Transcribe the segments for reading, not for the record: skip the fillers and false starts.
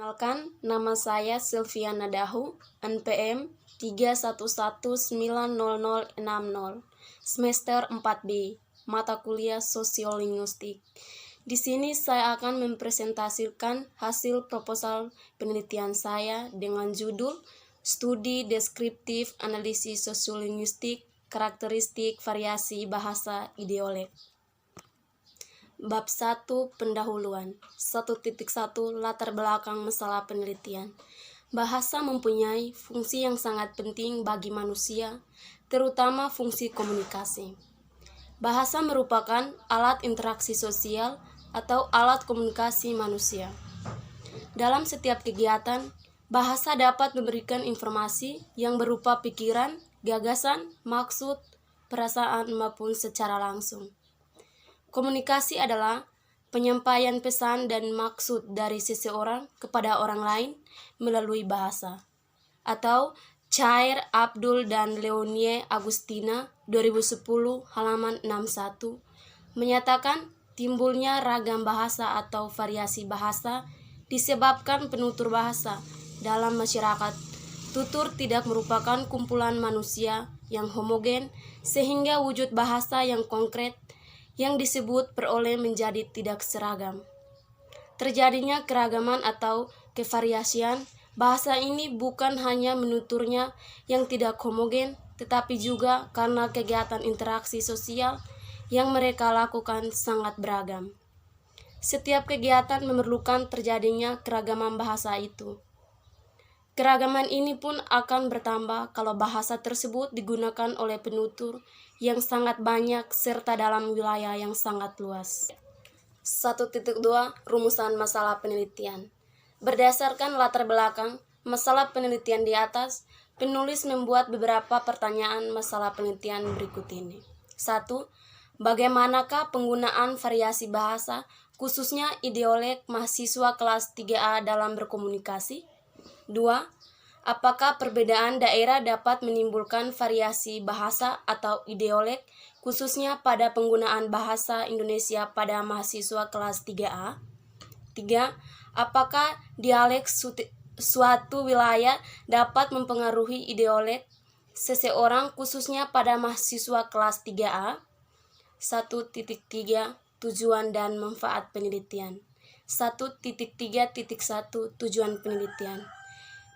Perkenalkan, nama saya Silviana Dahu, NPM 3119060, semester 4B, mata kuliah Sosiolinguistik. Di sini saya akan mempresentasikan hasil proposal penelitian saya dengan judul Studi Deskriptif Analisis Sosiolinguistik, Karakteristik Variasi Bahasa Ideolek. Bab 1 Pendahuluan 1.1 Latar belakang masalah penelitian. Bahasa mempunyai fungsi yang sangat penting bagi manusia, terutama fungsi komunikasi. Bahasa merupakan alat interaksi sosial atau alat komunikasi manusia. Dalam setiap kegiatan, bahasa dapat memberikan informasi yang berupa pikiran, gagasan, maksud, perasaan maupun secara langsung. Komunikasi adalah penyampaian pesan dan maksud dari seseorang kepada orang lain melalui bahasa. Atau Chair Abdul dan Leonie Agustina 2010 halaman 61 menyatakan timbulnya ragam bahasa atau variasi bahasa disebabkan penutur bahasa dalam masyarakat. Tutur tidak merupakan kumpulan manusia yang homogen sehingga wujud bahasa yang konkret yang disebut peroleh menjadi tidak seragam. Terjadinya keragaman atau kevariasian bahasa ini bukan hanya menuturnya yang tidak homogen, tetapi juga karena kegiatan interaksi sosial yang mereka lakukan sangat beragam. Setiap kegiatan memerlukan terjadinya keragaman bahasa itu. Keragaman ini pun akan bertambah kalau bahasa tersebut digunakan oleh penutur yang sangat banyak serta dalam wilayah yang sangat luas. 1.2 Rumusan masalah penelitian. Berdasarkan latar belakang masalah penelitian di atas, penulis membuat beberapa pertanyaan masalah penelitian berikut ini. 1. Bagaimanakah penggunaan variasi bahasa, khususnya ideolek mahasiswa kelas 3A dalam berkomunikasi? 2. Apakah perbedaan daerah dapat menimbulkan variasi bahasa atau ideolek, khususnya pada penggunaan bahasa Indonesia pada mahasiswa kelas 3A? 3. Apakah dialek suatu wilayah dapat mempengaruhi ideolek seseorang, khususnya pada mahasiswa kelas 3A? 1.3 Tujuan dan manfaat penelitian. 1.3.1 Tujuan penelitian.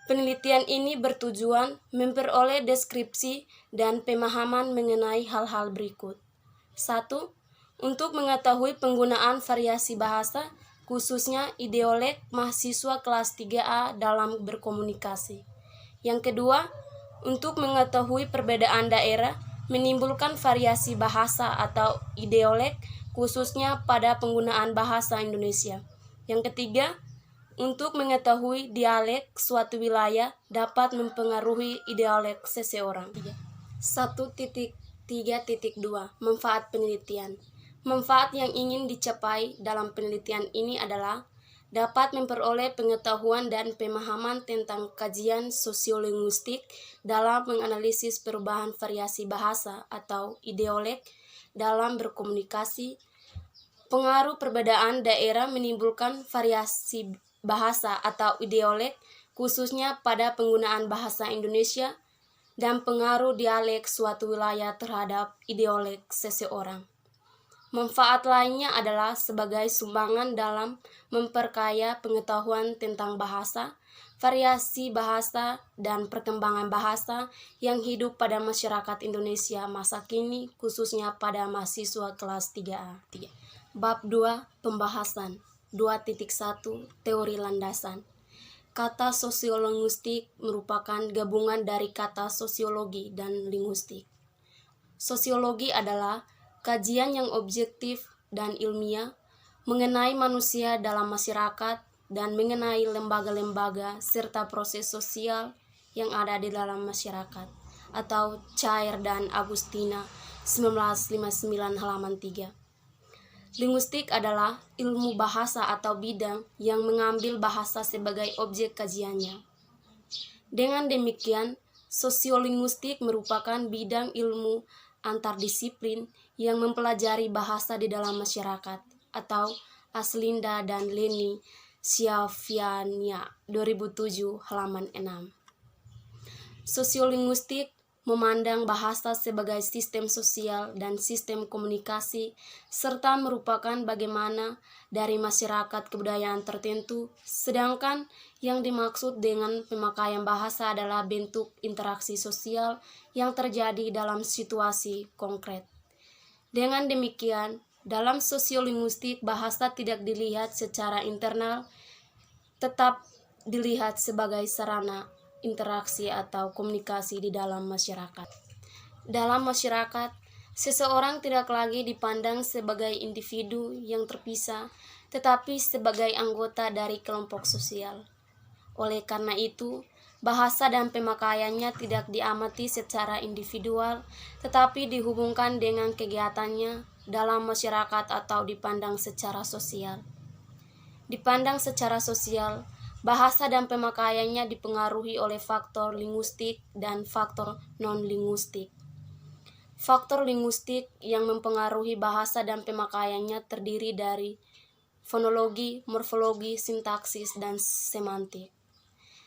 Penelitian ini bertujuan memperoleh deskripsi dan pemahaman mengenai hal-hal berikut. 1. Untuk mengetahui penggunaan variasi bahasa, khususnya ideolek mahasiswa kelas 3A dalam berkomunikasi. Yang kedua, untuk mengetahui perbedaan daerah menimbulkan variasi bahasa atau ideolek, khususnya pada penggunaan bahasa Indonesia. Yang ketiga, untuk mengetahui dialek suatu wilayah dapat mempengaruhi ideolek seseorang. 1.3.2 Manfaat penelitian. Manfaat yang ingin dicapai dalam penelitian ini adalah dapat memperoleh pengetahuan dan pemahaman tentang kajian sosiolinguistik dalam menganalisis perubahan variasi bahasa atau ideolek dalam berkomunikasi. Pengaruh perbedaan daerah menimbulkan variasi bahasa atau ideolek, khususnya pada penggunaan bahasa Indonesia, dan pengaruh dialek suatu wilayah terhadap ideolek seseorang. Manfaat lainnya adalah sebagai sumbangan dalam memperkaya pengetahuan tentang bahasa, variasi bahasa, dan perkembangan bahasa yang hidup pada masyarakat Indonesia masa kini, khususnya pada mahasiswa kelas 3A. Bab 2 Pembahasan 2.1 Teori landasan. Kata sosiolinguistik merupakan gabungan dari kata sosiologi dan linguistik. Sosiologi adalah kajian yang objektif dan ilmiah mengenai manusia dalam masyarakat dan mengenai lembaga-lembaga serta proses sosial yang ada di dalam masyarakat, atau Chair dan Agustina 1959 halaman 3. Linguistik adalah ilmu bahasa atau bidang yang mengambil bahasa sebagai objek kajiannya. Dengan demikian, sosiolinguistik merupakan bidang ilmu antardisiplin yang mempelajari bahasa di dalam masyarakat, atau Aslinda dan Leni Syafiania 2007 halaman 6. Sosiolinguistik memandang bahasa sebagai sistem sosial dan sistem komunikasi, serta merupakan bagaimana dari masyarakat kebudayaan tertentu, sedangkan yang dimaksud dengan pemakaian bahasa adalah bentuk interaksi sosial yang terjadi dalam situasi konkret. Dengan demikian, dalam sosiolinguistik bahasa tidak dilihat secara internal, tetap dilihat sebagai sarana interaksi atau komunikasi di dalam masyarakat. Dalam masyarakat, seseorang tidak lagi dipandang sebagai individu yang terpisah, tetapi sebagai anggota dari kelompok sosial. Oleh karena itu, bahasa dan pemakaiannya tidak diamati secara individual, tetapi dihubungkan dengan kegiatannya dalam masyarakat atau dipandang secara sosial. Dipandang secara sosial, bahasa dan pemakaiannya dipengaruhi oleh faktor linguistik dan faktor non-linguistik. Faktor linguistik yang mempengaruhi bahasa dan pemakaiannya terdiri dari fonologi, morfologi, sintaksis, dan semantik.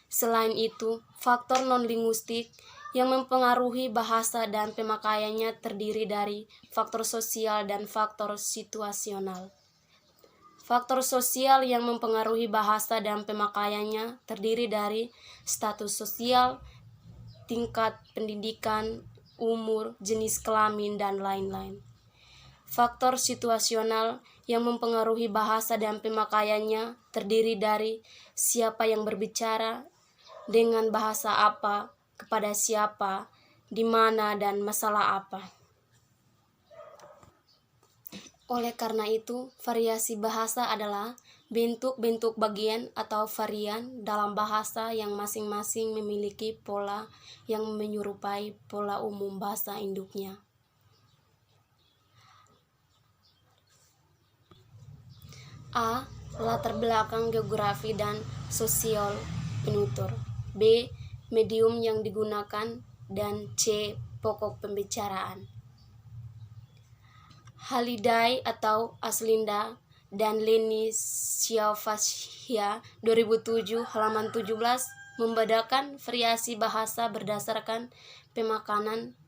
Selain itu, faktor non-linguistik yang mempengaruhi bahasa dan pemakaiannya terdiri dari faktor sosial dan faktor situasional. Faktor sosial yang mempengaruhi bahasa dan pemakaiannya terdiri dari status sosial, tingkat pendidikan, umur, jenis kelamin, dan lain-lain. Faktor situasional yang mempengaruhi bahasa dan pemakaiannya terdiri dari siapa yang berbicara, dengan bahasa apa, kepada siapa, di mana, dan masalah apa. Oleh karena itu, variasi bahasa adalah bentuk-bentuk bagian atau varian dalam bahasa yang masing-masing memiliki pola yang menyerupai pola umum bahasa induknya. A. Latar belakang geografi dan sosial penutur. B. Medium yang digunakan. Dan C. Pokok pembicaraan. Haliday atau Aslinda dan Leni Syafasya 2007 halaman 17 membedakan variasi bahasa berdasarkan pemakanan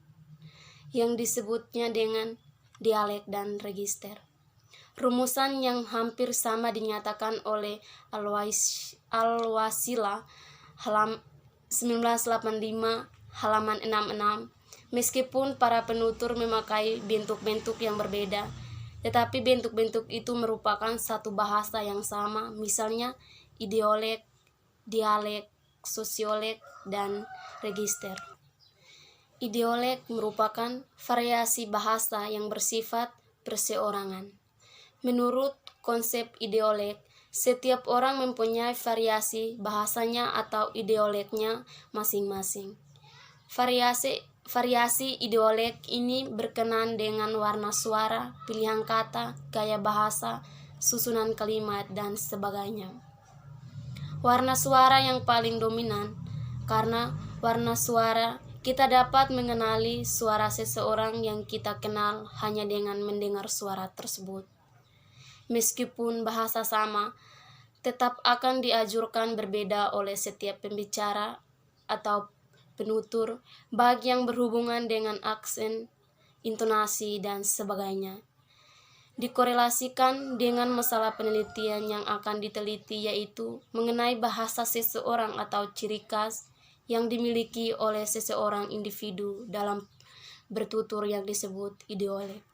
yang disebutnya dengan dialek dan register. Rumusan yang hampir sama dinyatakan oleh Al-Wasila 1985 halaman 66. Meskipun para penutur memakai bentuk-bentuk yang berbeda, tetapi bentuk-bentuk itu merupakan satu bahasa yang sama, misalnya ideolek, dialek, sosiolek, dan register. Ideolek merupakan variasi bahasa yang bersifat perseorangan. Menurut konsep ideolek, setiap orang mempunyai variasi bahasanya atau ideoleknya masing-masing. Variasi ideolek ini berkenan dengan warna suara, pilihan kata, gaya bahasa, susunan kalimat, dan sebagainya. Warna suara yang paling dominan, karena warna suara kita dapat mengenali suara seseorang yang kita kenal hanya dengan mendengar suara tersebut. Meskipun bahasa sama, tetap akan dianjurkan berbeda oleh setiap pembicara atau penutur, baik yang berhubungan dengan aksen, intonasi, dan sebagainya. Dikorelasikan dengan masalah penelitian yang akan diteliti, yaitu mengenai bahasa seseorang atau ciri khas yang dimiliki oleh seseorang individu dalam bertutur yang disebut ideolek.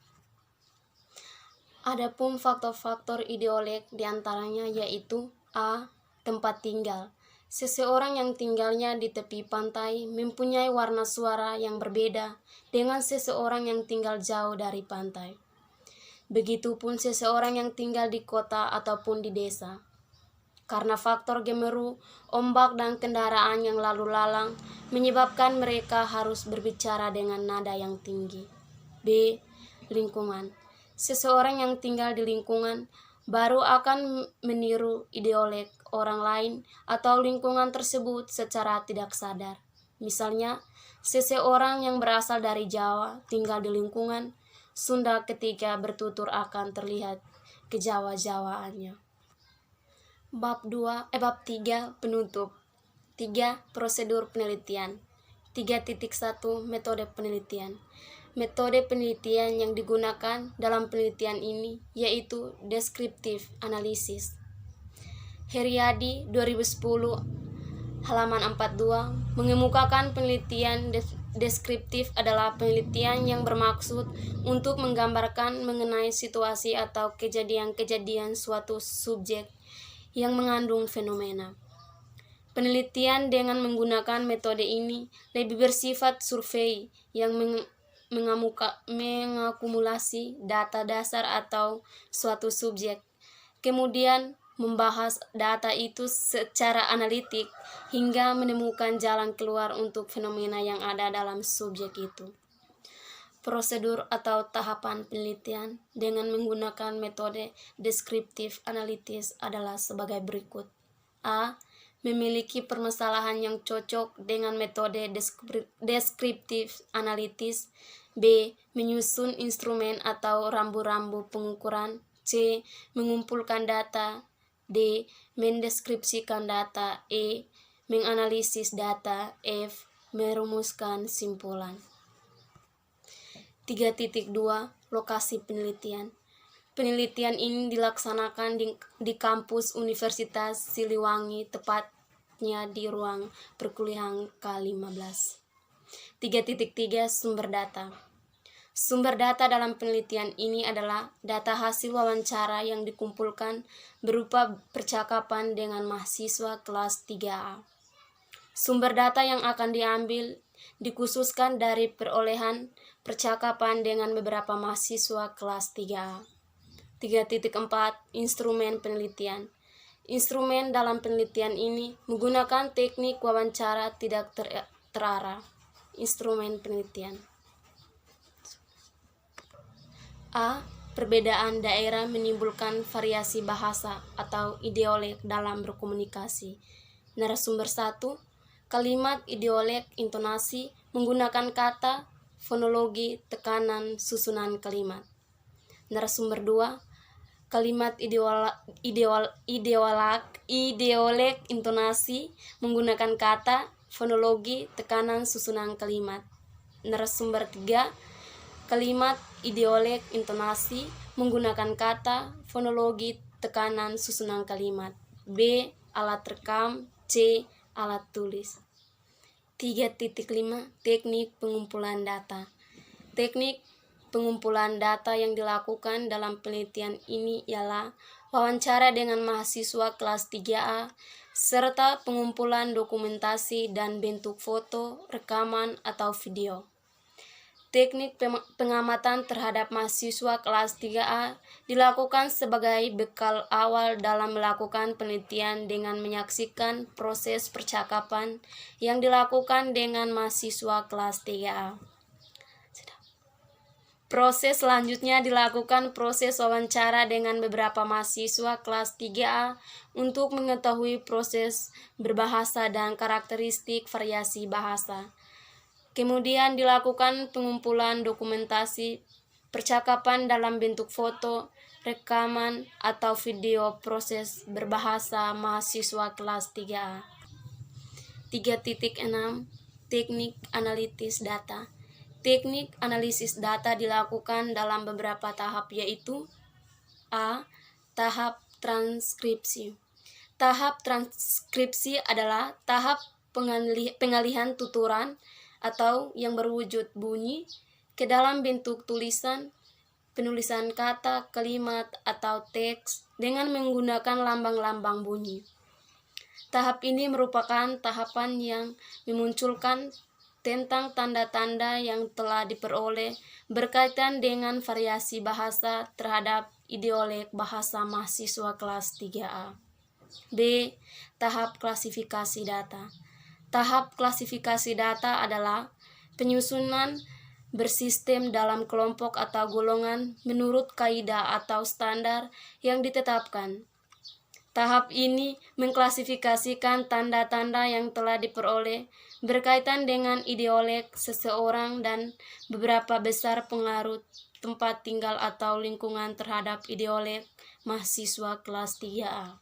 Adapun faktor-faktor ideolek diantaranya yaitu A. Tempat tinggal. Seseorang yang tinggalnya di tepi pantai mempunyai warna suara yang berbeda dengan seseorang yang tinggal jauh dari pantai. Begitupun seseorang yang tinggal di kota ataupun di desa. Karena faktor gemuruh, ombak, dan kendaraan yang lalu lalang menyebabkan mereka harus berbicara dengan nada yang tinggi. B. Lingkungan. Seseorang yang tinggal di lingkungan baru akan meniru ideolek orang lain atau lingkungan tersebut secara tidak sadar. Misalnya, seseorang yang berasal dari Jawa tinggal di lingkungan Sunda ketika bertutur akan terlihat kejawa-jawaannya. Bab 3 penutup. 3. Prosedur penelitian. 3.1 Metode penelitian. Metode penelitian yang digunakan dalam penelitian ini yaitu deskriptif analisis. Heriadi 2010 halaman 42 mengemukakan penelitian deskriptif adalah penelitian yang bermaksud untuk menggambarkan mengenai situasi atau kejadian-kejadian suatu subjek yang mengandung fenomena. Penelitian dengan menggunakan metode ini lebih bersifat survei yang mengakumulasi data dasar atau suatu subjek, kemudian membahas data itu secara analitik hingga menemukan jalan keluar untuk fenomena yang ada dalam subjek itu. Prosedur atau tahapan penelitian dengan menggunakan metode deskriptif analitis adalah sebagai berikut. A. Memiliki permasalahan yang cocok dengan metode deskriptif analitis. B. Menyusun instrumen atau rambu-rambu pengukuran. C. Mengumpulkan data. D. Mendeskripsikan data. E. Menganalisis data. F. Merumuskan simpulan. 3.2 Lokasi penelitian. Penelitian ini dilaksanakan di kampus Universitas Siliwangi, tepatnya di ruang perkuliahan K15. 3.3 Sumber data. Sumber data dalam penelitian ini adalah data hasil wawancara yang dikumpulkan berupa percakapan dengan mahasiswa kelas 3A. Sumber data yang akan diambil dikhususkan dari perolehan percakapan dengan beberapa mahasiswa kelas 3A. 3.4 Instrumen penelitian. Instrumen dalam penelitian ini menggunakan teknik wawancara tidak terarah. Instrumen penelitian. A. Perbedaan daerah menimbulkan variasi bahasa atau ideolek dalam berkomunikasi. Narasumber 1. Kalimat ideolek intonasi menggunakan kata, fonologi, tekanan, susunan kalimat. Narasumber 2. Kalimat ideolek intonasi menggunakan kata, fonologi, tekanan, susunan kalimat. Narasumber 3. Kalimat ideolek intonasi menggunakan kata, fonologi, tekanan, susunan kalimat. B. Alat rekam. C. Alat tulis. 3.5 Teknik pengumpulan data. Teknik pengumpulan data yang dilakukan dalam penelitian ini ialah wawancara dengan mahasiswa kelas 3A serta pengumpulan dokumentasi dan bentuk foto, rekaman, atau video. Teknik pengamatan terhadap mahasiswa kelas 3A dilakukan sebagai bekal awal dalam melakukan penelitian dengan menyaksikan proses percakapan yang dilakukan dengan mahasiswa kelas 3A. Proses selanjutnya dilakukan proses wawancara dengan beberapa mahasiswa kelas 3A untuk mengetahui proses berbahasa dan karakteristik variasi bahasa. Kemudian dilakukan pengumpulan dokumentasi percakapan dalam bentuk foto, rekaman, atau video proses berbahasa mahasiswa kelas 3A. 3.6 Teknik analisis data. Teknik analisis data dilakukan dalam beberapa tahap yaitu A. Tahap transkripsi. Tahap transkripsi adalah tahap pengalihan tuturan atau yang berwujud bunyi ke dalam bentuk tulisan, penulisan kata, kalimat, atau teks dengan menggunakan lambang-lambang bunyi. Tahap ini merupakan tahapan yang memunculkan tentang tanda-tanda yang telah diperoleh berkaitan dengan variasi bahasa terhadap ideolek bahasa mahasiswa kelas 3A. B. Tahap klasifikasi data. Tahap klasifikasi data adalah penyusunan bersistem dalam kelompok atau golongan menurut kaidah atau standar yang ditetapkan. Tahap ini mengklasifikasikan tanda-tanda yang telah diperoleh berkaitan dengan ideolek seseorang dan beberapa besar pengaruh tempat tinggal atau lingkungan terhadap ideolek mahasiswa kelas 3A.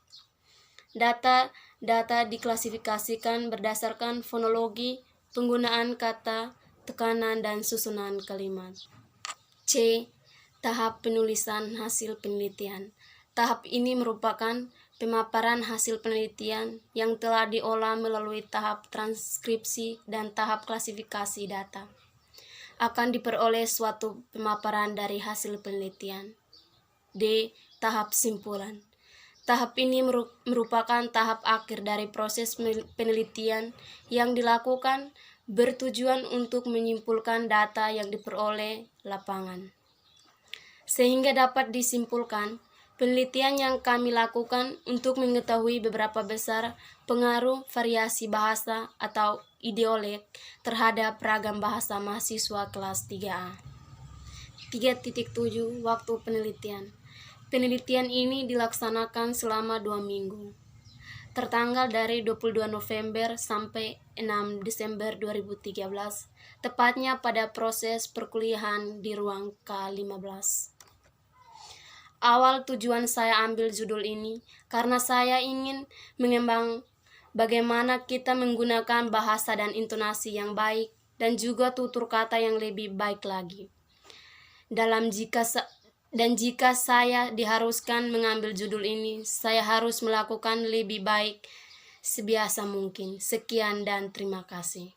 Data diklasifikasikan berdasarkan fonologi, penggunaan kata, tekanan, dan susunan kalimat. C. Tahap penulisan hasil penelitian. Tahap ini merupakan pemaparan hasil penelitian yang telah diolah melalui tahap transkripsi dan tahap klasifikasi data. Akan diperoleh suatu pemaparan dari hasil penelitian. D. Tahap simpulan. Tahap ini merupakan tahap akhir dari proses penelitian yang dilakukan bertujuan untuk menyimpulkan data yang diperoleh lapangan. Sehingga dapat disimpulkan, penelitian yang kami lakukan untuk mengetahui beberapa besar pengaruh variasi bahasa atau ideolek terhadap ragam bahasa mahasiswa kelas 3A. 3.7 Waktu penelitian. Penelitian ini dilaksanakan selama 2 minggu, tertanggal dari 22 November sampai 6 Desember 2013, tepatnya pada proses perkuliahan di ruang K15. Awal tujuan saya ambil judul ini karena saya ingin mengembang bagaimana kita menggunakan bahasa dan intonasi yang baik dan juga tutur kata yang lebih baik lagi. Jika saya diharuskan mengambil judul ini, saya harus melakukan lebih baik sebiasa mungkin. Sekian dan terima kasih.